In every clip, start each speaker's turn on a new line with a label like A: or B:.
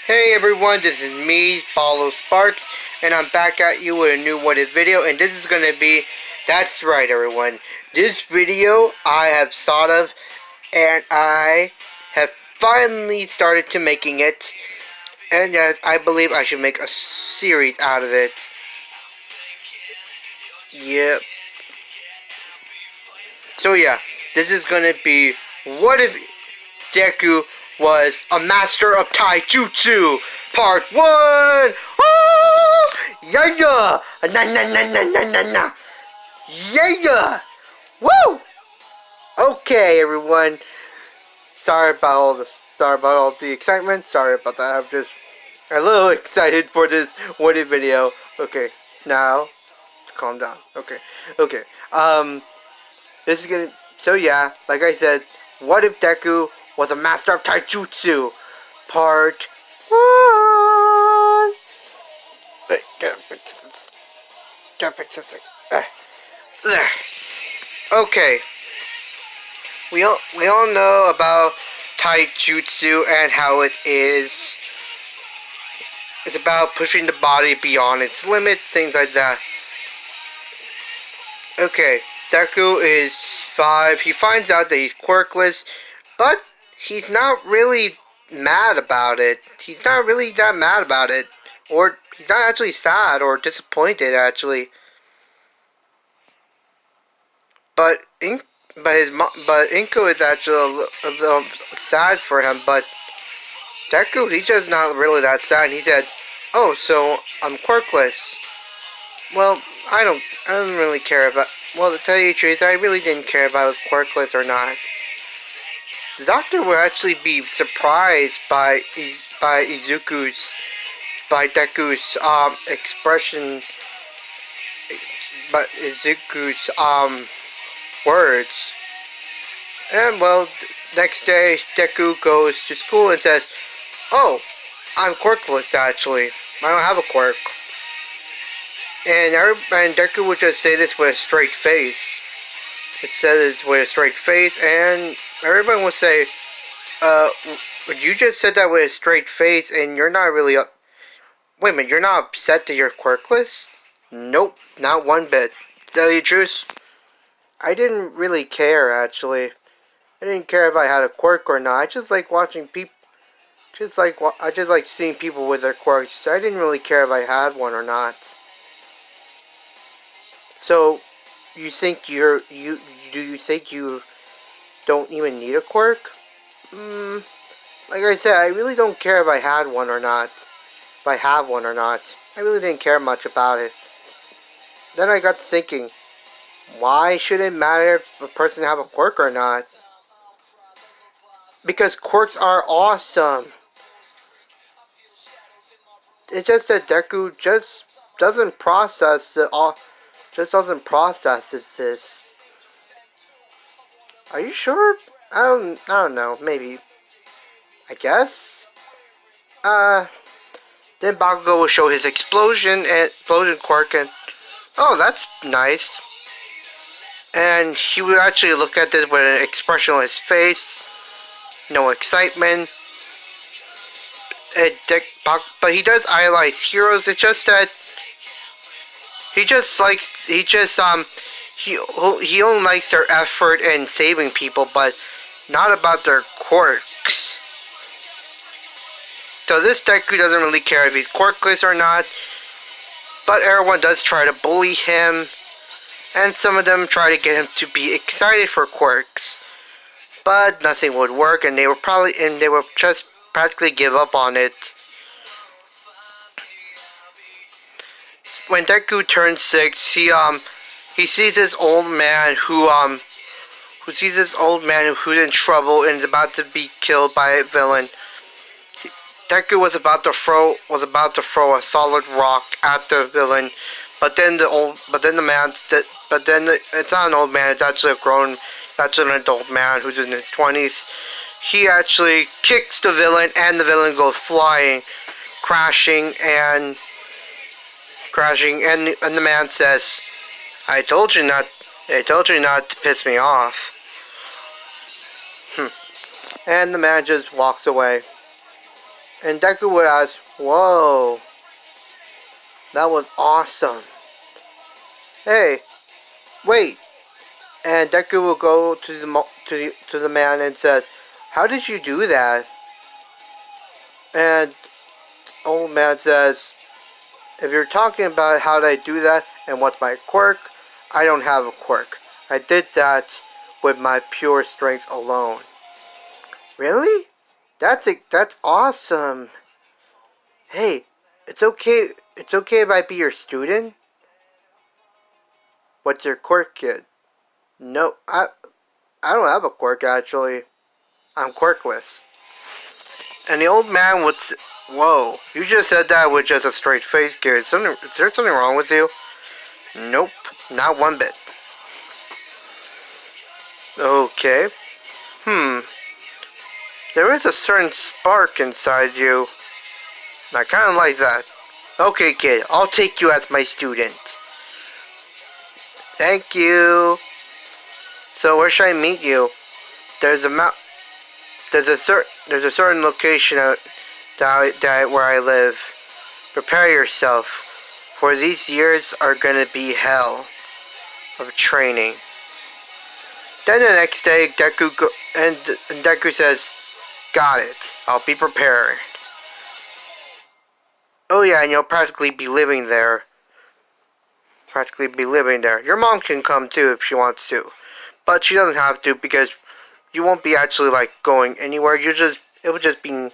A: Hey everyone, this is me, Paulo Sparks, and I'm back at you with a new What If video, and this is gonna be, that's right everyone, this video I have thought of, and I have finally started to making it, and yes, I believe I should make a series out of it. Yep. So yeah, this is gonna be, what if Deku was a master of taijutsu, part 1! Oh! Yeah! Na na na na na na na! Yeah! Woo! Okay, everyone. Sorry about all the excitement. Sorry about that. I'm just a little excited for this what if video. Okay, now calm down. Okay. This is gonna. So yeah, like I said, what if Deku was a master of taijutsu? Part 1. Wait, gotta fix this thing. Okay. We all know about taijutsu and how it is. It's about pushing the body beyond its limits, things like that. Okay, Deku is 5. He finds out that he's quirkless, but he's not really mad about it. He's not really that mad about it. Or he's not actually sad or disappointed, actually. But Inko is actually a little sad for him, but Deku, he's just not really that sad. He said, "Oh, so I'm quirkless. Well, I don't really care about. Well, to tell you the truth, I really didn't care if I was quirkless or not." The doctor would actually be surprised by Deku's expression, by Izuku's words. And well, next day Deku goes to school and says, "Oh, I'm quirkless actually. I don't have a quirk." And Deku would just say this with a straight face. It says with a straight face, and everyone would say, you just said that with a straight face, and you're not really wait a minute, you're not upset that you're quirkless?" Nope, not one bit. To tell you the truth, I didn't really care, actually. I didn't care if I had a quirk or not. I just like watching people, I just like seeing people with their quirks. I didn't really care if I had one or not. So, you think do you think you don't even need a quirk? Like I said, I really don't care if I had one or not. If I have one or not. I really didn't care much about it. Then I got to thinking, why should it matter if a person have a quirk or not? Because quirks are awesome. It's just that Deku just doesn't process it all. Just doesn't process this. Are you sure? I don't know. Maybe. I guess. Then Bakugo will show his explosion quirk, and oh, that's nice. And he would actually look at this with an expression on his face, no excitement. But he does idolize heroes. It's just that he only likes their effort in saving people, but not about their quirks. So this Deku doesn't really care if he's quirkless or not, but everyone does try to bully him, and some of them try to get him to be excited for quirks. But nothing would work, and they would just practically give up on it. When Deku turns 6, he sees this old man who's in trouble and is about to be killed by a villain. Deku was about to throw a solid rock at the villain, it's not an old man, it's actually an adult man who's in his 20s. He actually kicks the villain, and the villain goes flying, crashing, and the man says, I told you not to piss me off." And the man just walks away. And Deku would ask, "Whoa, that was awesome. Hey, wait." And Deku will go to the man and says, "How did you do that?" And old man says, "If you're talking about how did I do that and what's my quirk, I don't have a quirk. I did that with my pure strength alone." Really? That's awesome. Hey, it's okay. It's okay if I be your student. What's your quirk, kid? No, I don't have a quirk actually. I'm quirkless. And the old man would. Whoa, you just said that with just a straight face, kid. Is there something wrong with you? Nope, not one bit. Okay. Hmm. There is a certain spark inside you. I kind of like that. Okay, kid, I'll take you as my student. Thank you. So where should I meet you? There's a there's a certain location where I live. Prepare yourself, for these years are gonna be hell of training. Then the next day, Deku says, "Got it. I'll be prepared." Oh yeah, and you'll practically be living there. Your mom can come too if she wants to, but she doesn't have to because you won't be actually like going anywhere. It will just be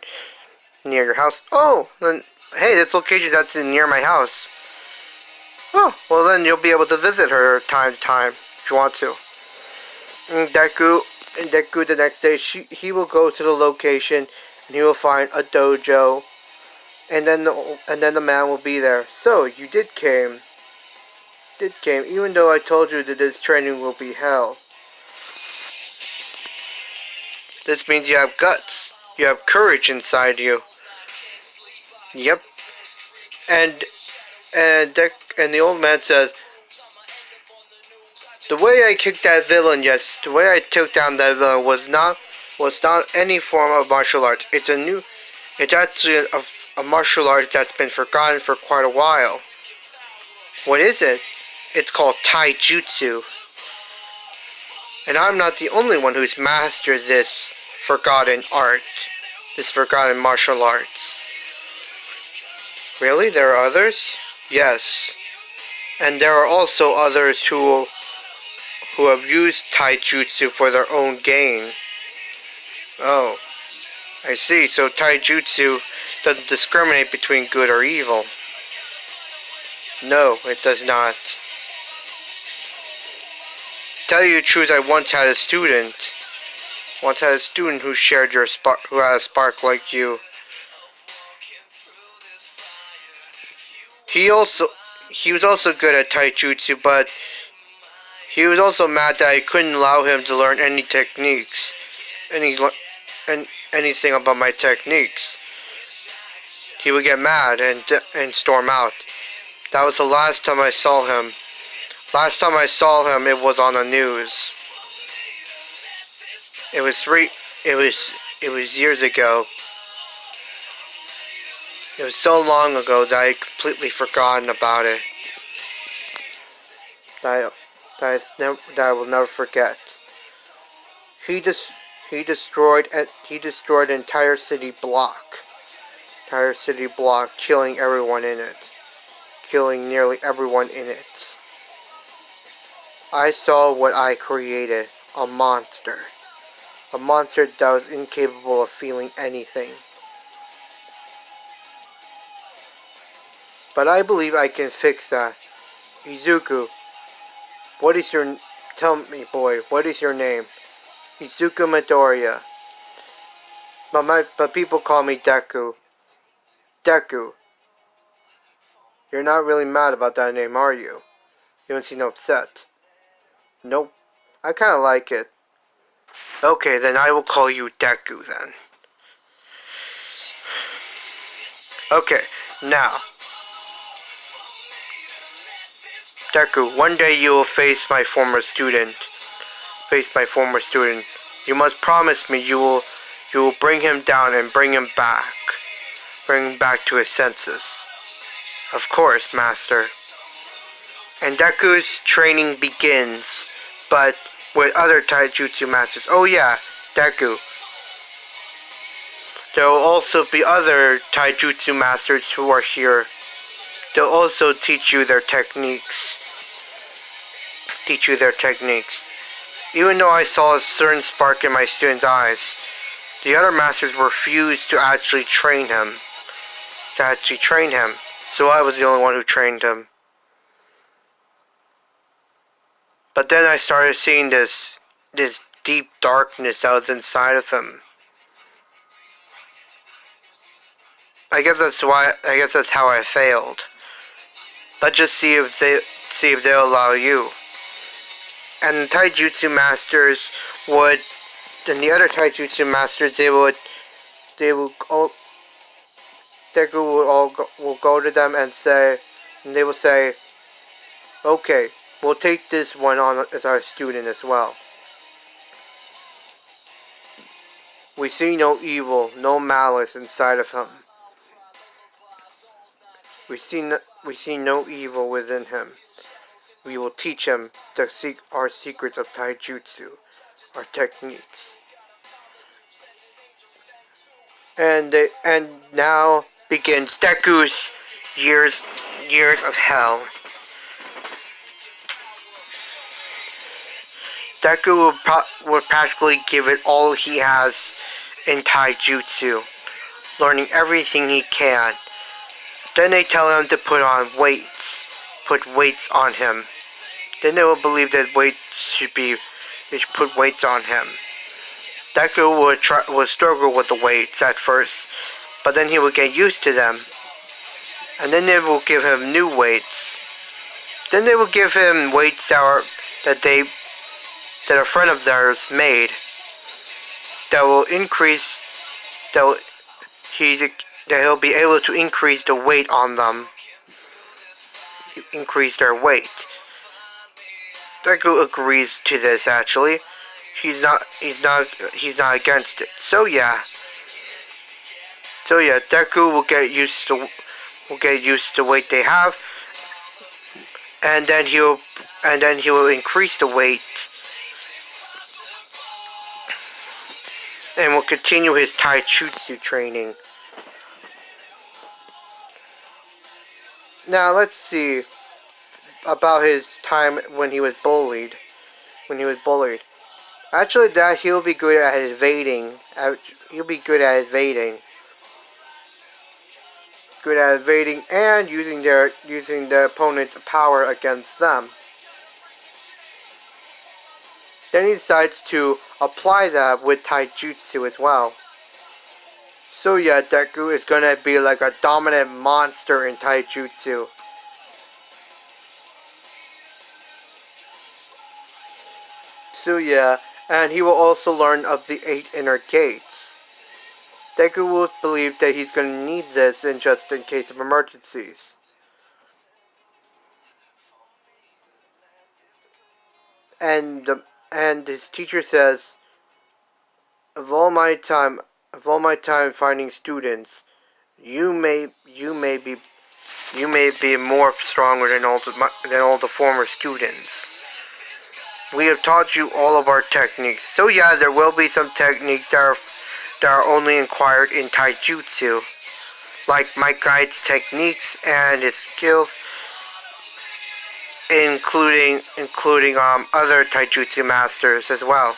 A: near your house. Oh, then hey, this location that's near my house. Oh, well then you'll be able to visit her time to time if you want to. And Deku the next day, he will go to the location and he will find a dojo, and then the man will be there. So you came, even though I told you that this training will be hell. This means you have guts, you have courage inside you. Yep. And and the old man says, the way I kicked that villain, yes, the way I took down that villain was not any form of martial art. It's actually a martial art that's been forgotten for quite a while. What is it? It's called taijutsu. And I'm not the only one who's mastered this forgotten art, this forgotten martial arts. Really? There are others? Yes. And there are also others who have used taijutsu for their own gain. Oh, I see. So taijutsu doesn't discriminate between good or evil. No, it does not. Tell you the truth, I once had a student. Who shared your spark, who had a spark like you. He was also good at taijutsu, but he was also mad that I couldn't allow him to learn any techniques, anything about my techniques. He would get mad and storm out. That was the last time I saw him. Last time I saw him, it was on the news. It was years ago. It was so long ago that I had completely forgotten about it. That I will never forget. He destroyed an entire city block. Killing everyone in it. Killing nearly everyone in it. I saw what I created. A monster. A monster that was incapable of feeling anything. But I believe I can fix that. Izuku, tell me, boy, what is your name? Izuku Midoriya. But people call me Deku. Deku. You're not really mad about that name, are you? You don't seem upset. Nope. I kinda like it. Okay, then I will call you Deku then. Okay, now. Deku, one day you will face my former student. You must promise me you will bring him down and bring him back. bring him back to his senses. Of course, Master. And Deku's training begins, but with other taijutsu masters. Oh yeah, Deku. There will also be other taijutsu masters who are here. They'll also teach you their techniques. Even though I saw a certain spark in my student's eyes, the other masters refused to actually train him. So I was the only one who trained him. But then I started seeing this deep darkness that was inside of him. I guess that's how I failed. Let's just see if they'll allow you. And the taijutsu masters would, and the other taijutsu masters, Deku will go to them and they will say, okay, we'll take this one on as our student as well. We see no evil, no malice inside of him. We see no evil within him. We will teach him our secrets of taijutsu, our techniques. And now begins Deku's years of hell. Deku will practically give it all he has in taijutsu, learning everything he can. Then they tell him to put weights on him. Then they will believe that they should put weights on him. Deku will struggle with the weights at first, but then he will get used to them. And then they will give him new weights. Then they will give him weights that a friend of theirs made. That he'll be able to increase the weight on them. Increase their weight. Deku agrees to this actually. He's not against it. So yeah, Deku will get used to the weight they have, and then he will increase the weight and will continue his taijutsu training. Now let's see about his time when he was bullied. Actually, that he'll be good at evading. Good at evading and using the opponent's power against them. Then he decides to apply that with taijutsu as well. So yeah, Deku is gonna be like a dominant monster in taijutsu. So yeah, and he will also learn of the 8 inner gates. Deku will believe that he's going to need this just in case of emergencies. And his teacher says, of all my time finding students, you may be more stronger than all the former students. We have taught you all of our techniques. So yeah, there will be some techniques that are only acquired in taijutsu, like my guide's techniques and his skills, including other taijutsu masters as well.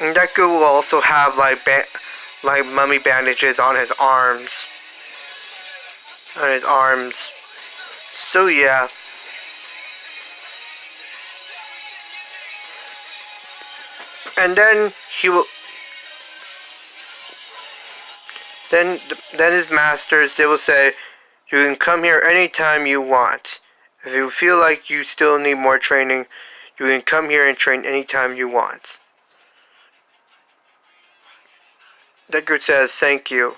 A: And Deku will also have like mummy bandages on his arms. So yeah. And then he will. Then his masters, they will say, you can come here anytime you want. If you feel like you still need more training, you can come here and train anytime you want. Deku says thank you,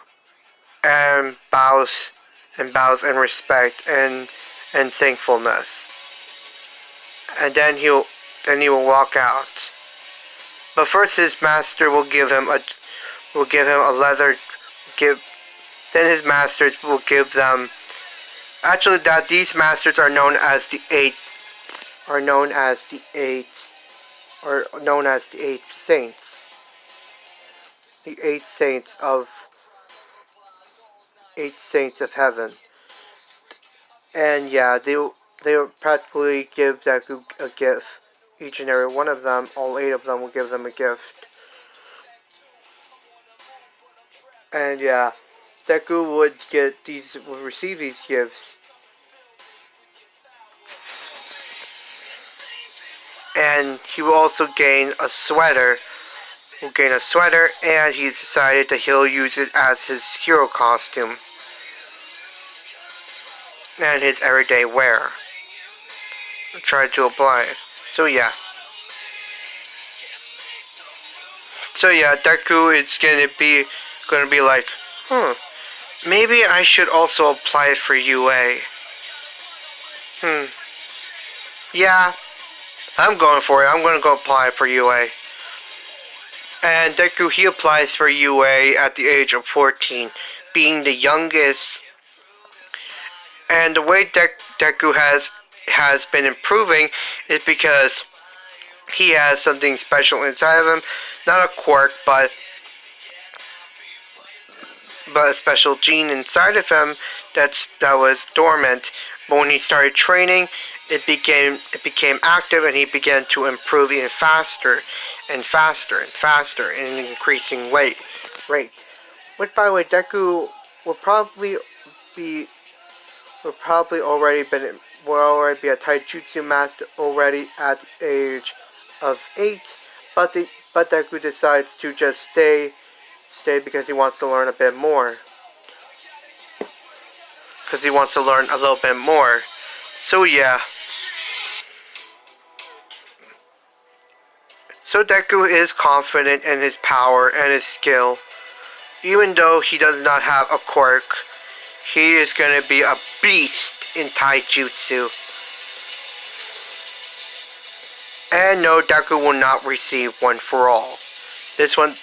A: and bows in respect and thankfulness. And then he will walk out. But first, his master will give him a leather. Give then his masters will give them. Actually, that these masters are known as the eight. Are known as the eight. Or known as the eight saints. The eight saints of heaven. And yeah, they will practically give Deku a gift. Each and every one of them, all eight of them, will give them a gift. And yeah, Deku would receive these gifts. And he will also gain a sweater. And he's decided that he'll use it as his hero costume and his everyday wear. Try to apply it. So yeah. Deku is gonna be like, maybe I should also apply it for UA. Yeah, I'm going for it. I'm gonna go apply it for UA. And Deku, he applies for UA at the age of 14, being the youngest. And the way Deku has been improving is because he has something special inside of him. Not a quirk, but a special gene inside of him that was dormant. But when he started training, it became active, and he began to improve even faster and faster and faster in an increasing rate. Which, by the way, Deku will probably already be a taijutsu master already at the age of 8, but Deku decides to just stay because he wants to learn a bit more. Because he wants to learn a little bit more. So yeah. So Deku is confident in his power and his skill. Even though he does not have a quirk, he is going to be a beast in taijutsu. And no, Deku will not receive one for all. This one,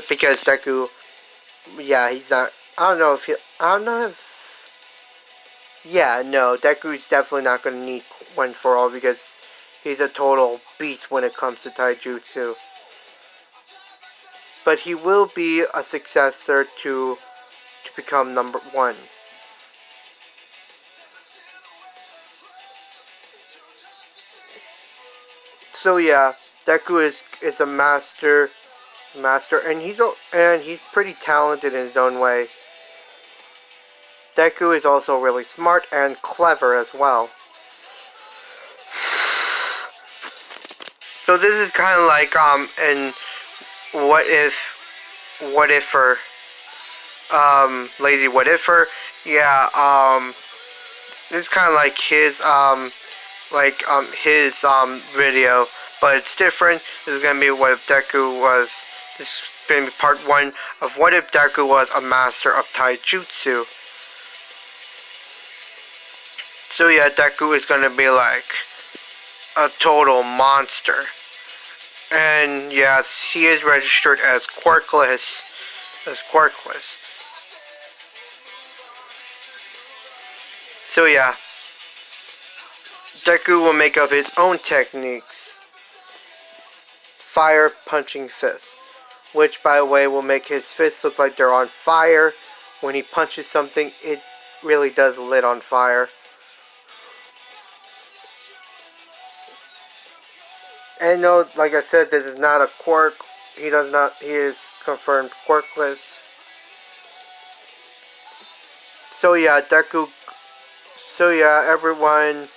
A: because Deku, he's not. Deku is definitely not going to need one for all because he's a total beast when it comes to taijutsu. But he will be a successor to become number 1. So yeah, Deku is a master, and he's pretty talented in his own way. Deku is also really smart and clever as well. So this is kind of like in what ifer, lazy what ifer. Yeah, this is kind of like his video, but it's different. This is gonna be what if Deku was. This is gonna be part 1 of what if Deku was a master of taijutsu. So yeah, Deku is gonna be like a total monster. And yes, he is registered as quirkless. So yeah, Deku will make up his own techniques. Fire punching fists, which by the way will make his fists look like they're on fire. When he punches something, it really does lit on fire. And no, like I said, this is not a quirk. He is confirmed quirkless. So yeah, Deku. So yeah, everyone.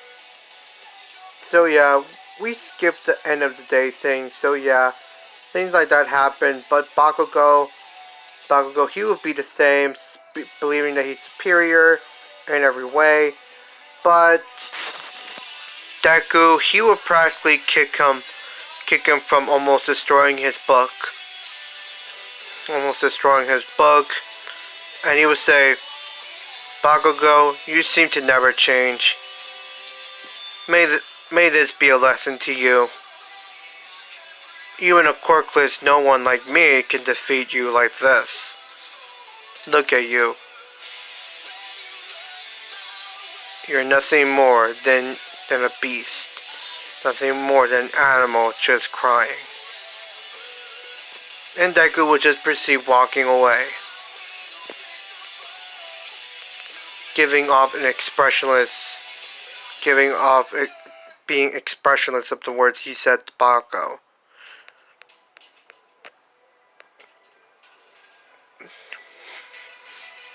A: So yeah, we skipped the end of the day thing. So yeah, things like that happen. But Bakugo, he would be the same, believing that he's superior in every way. But Deku, he would practically kick him from almost destroying his book. And he would say, Bakugo, you seem to never change. May this be a lesson to you. Even a quirkless no one like me can defeat you like this. Look at you. You're nothing more than a beast. Nothing more than an animal just crying. And Deku would just proceed walking away. Giving off an expressionless... Giving off... Being expressionless of the words he said to Bako.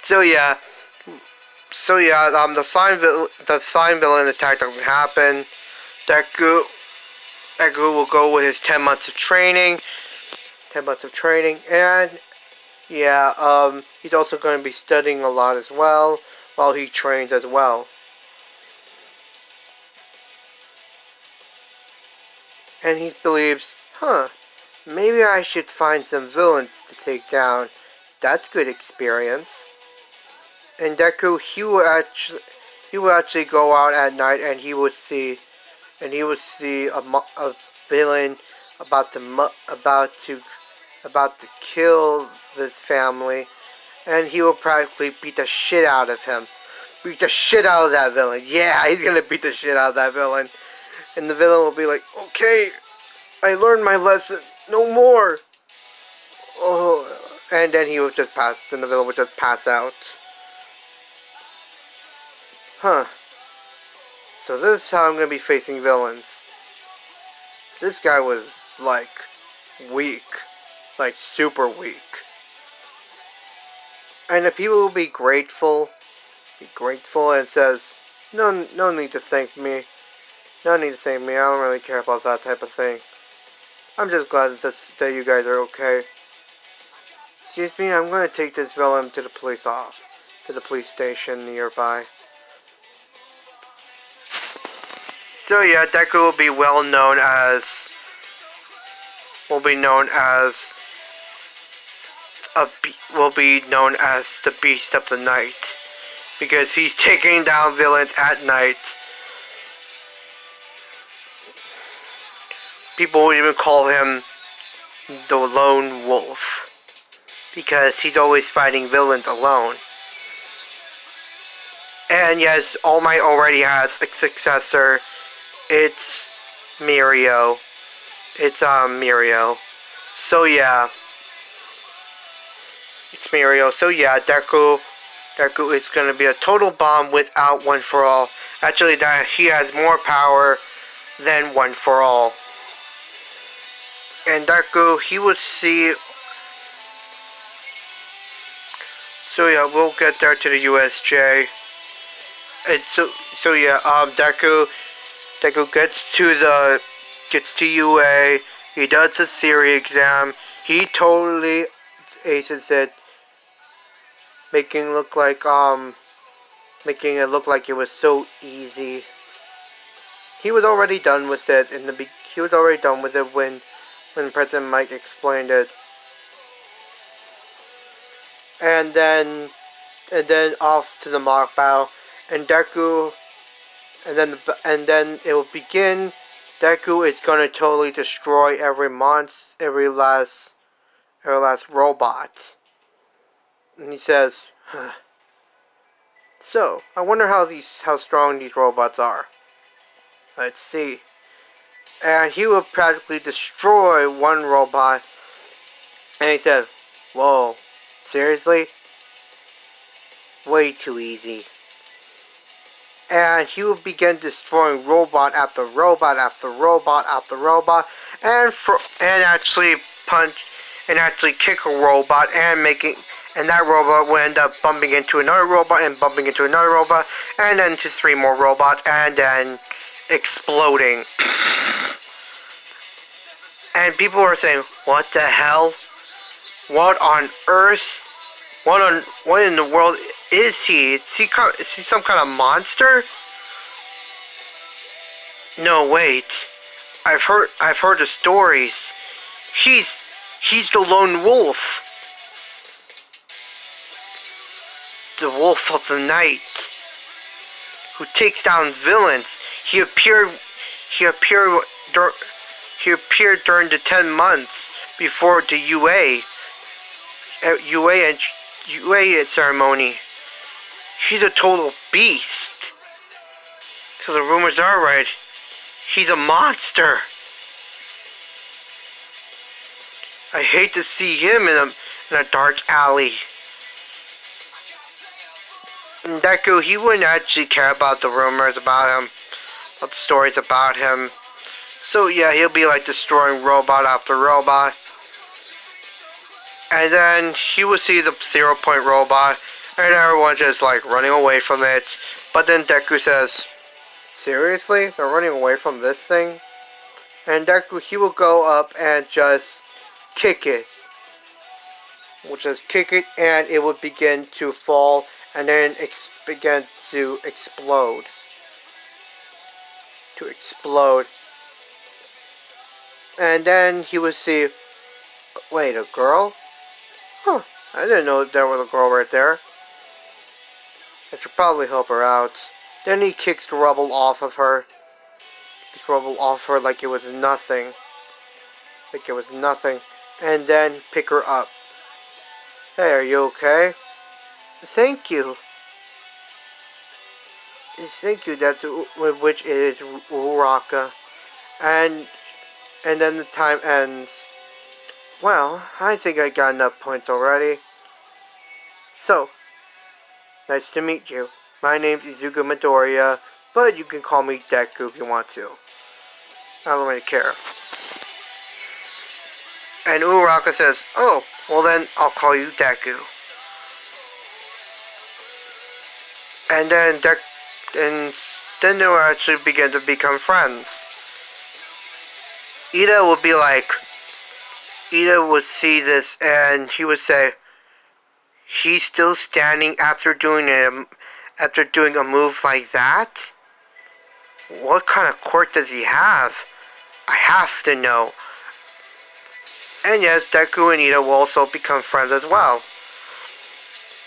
A: So yeah, the slime villain attack doesn't happen. Deku will go with his 10 months of training. 10 months of training, and yeah, he's also going to be studying a lot as well while he trains as well. And he believes, maybe I should find some villains to take down. That's good experience. And Deku, he will actually go out at night, and he would see a villain about to kill this family, and he will practically beat the shit out of him. Beat the shit out of that villain. Yeah, he's gonna beat the shit out of that villain. And the villain will be like, okay, I learned my lesson. No more. Oh, and then he would just pass. Then the villain would just pass out. So this is how I'm gonna be facing villains. This guy was like weak, like super weak. And the people will be grateful and says, no need to thank me. No need to thank me. I don't really care about that type of thing. I'm just glad that you guys are okay. Excuse me, I'm going to take this villain to the police station nearby. So yeah, Deku will be known as the Beast of the Night, because he's taking down villains at night. People will even call him the Lone Wolf, because he's always fighting villains alone. And yes, All Might already has a successor. It's Mirio. Mirio. So yeah. It's Mirio. So yeah, Deku is gonna be a total bomb without One For All. Actually, that he has more power than One For All. And Deku, he would see. So yeah, we'll get there to the USJ. And so yeah, Deku gets to UA. He does the theory exam. He totally aces it, making it look like it was so easy. He was already done with it when President Mike explained it. And then off to the mock battle, and Deku, and then it will begin. Deku is gonna totally destroy every last robot. And he says, so I wonder how strong these robots are. Let's see. And he will practically destroy one robot. And he said, whoa, seriously? Way too easy. And he will begin destroying robot after robot after robot after robot, and actually kick a robot, and that robot will end up bumping into another robot and bumping into another robot, and then to 3 more robots, and then exploding. And people are saying, what the hell? What on earth? What in the world is he? Is he some kind of monster? No, wait. I've heard the stories. He's the Lone Wolf. The Wolf of the Night, who takes down villains. He appeared He appeared during the 10 months before the UA ceremony. He's a total beast. So the rumors are right. He's a monster. I hate to see him in a dark alley. And Deku, he wouldn't actually care about the rumors about him, about the stories about him. So yeah, he'll be like destroying robot after robot. And then he would see the 0 Point robot, and everyone's just like running away from it. But then Deku says, seriously? They're running away from this thing? And Deku, he will go up and just kick it. We'll just kick it, and it would begin to fall, and then begin to explode. And then he would see, wait, a girl? Huh, I didn't know there was a girl right there. I should probably help her out. Then he kicks the rubble off of her. Like it was nothing. And then pick her up. Hey, are you okay? Thank you. That's which is Uraka. And then the time ends. Well, I think I got enough points already. So, nice to meet you. My name's Izuku Midoriya, but you can call me Deku if you want to. I don't really care. And Uraka says, oh, well then I'll call you Deku. And then then they will actually begin to become friends. Ida would see this and he would say, he's still standing after doing a move like that? What kind of quirk does he have? I have to know. And yes, Deku and Ida will also become friends as well.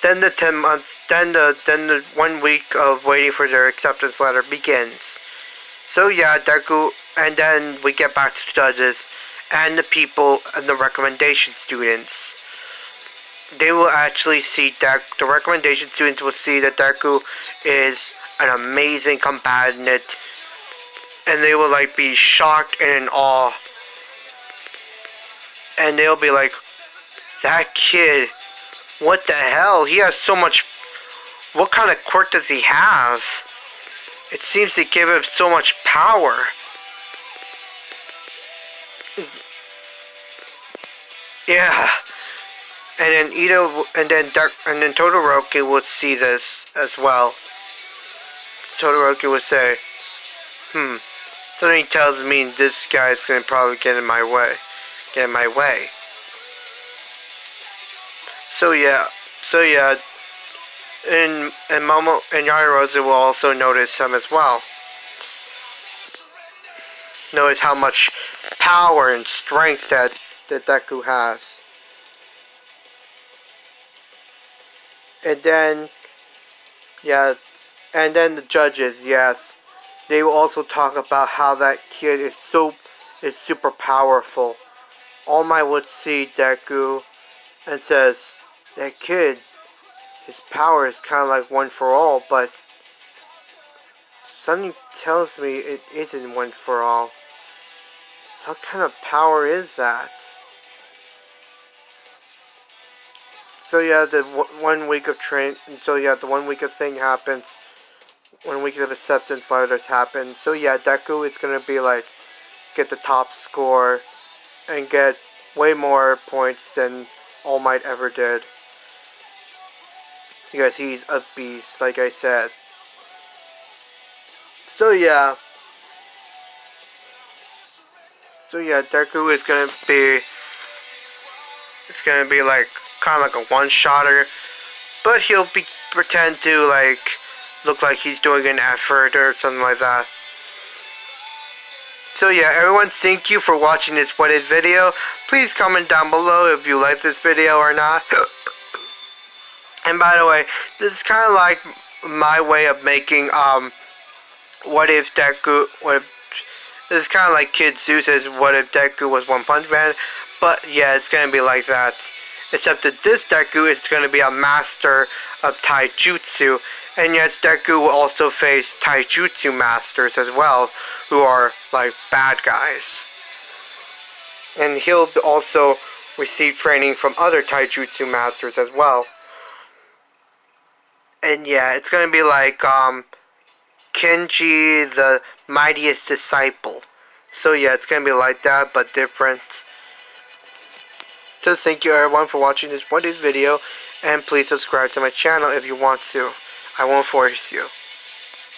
A: Then the 10 months, then the 1 week of waiting for their acceptance letter begins. So yeah, Deku, and then we get back to the judges and the people and the recommendation students. They will actually see that the recommendation students will see that Deku is an amazing combatant, and they will like be shocked and in awe. And they'll be like, that kid, what the hell? He has so much. What kind of quirk does he have? It seems to give him so much power. Yeah. And then and then Todoroki would see this as well. Todoroki would say, something tells me this guy's gonna probably get in my way. So yeah, and Momo and Yaoyorozu will also notice him as well. Notice how much power and strength that Deku has. And then, yeah, and then the judges, yes, they will also talk about how that kid is super powerful. All Might would see Deku and says, that kid, his power is kind of like one for all, but something tells me it isn't one for all. What kind of power is that? So yeah, the 1 week of the 1 week of thing happens. 1 week of acceptance letters happen. So yeah, Deku is gonna be like, get the top score and get way more points than All Might ever did. Because he's a beast, like I said. So yeah, Deku is gonna be. It's gonna be like kind of like a one-shotter, but he'll pretend to like look like he's doing an effort or something like that. So yeah, everyone, thank you for watching this What If video. Please comment down below if you like this video or not. And by the way, this is kind of like my way of making what if It's kind of like Kid Zeus's What If Deku Was One Punch Man, but yeah, it's gonna be like that. Except that this Deku is gonna be a master of taijutsu, and yes, Deku will also face taijutsu masters as well, who are like bad guys. And he'll also receive training from other taijutsu masters as well. And yeah, it's gonna be like Kenji, the mightiest disciple. So yeah, it's gonna be like that, but different. So thank you everyone for watching this video, and please subscribe to my channel if you want to. I won't force you.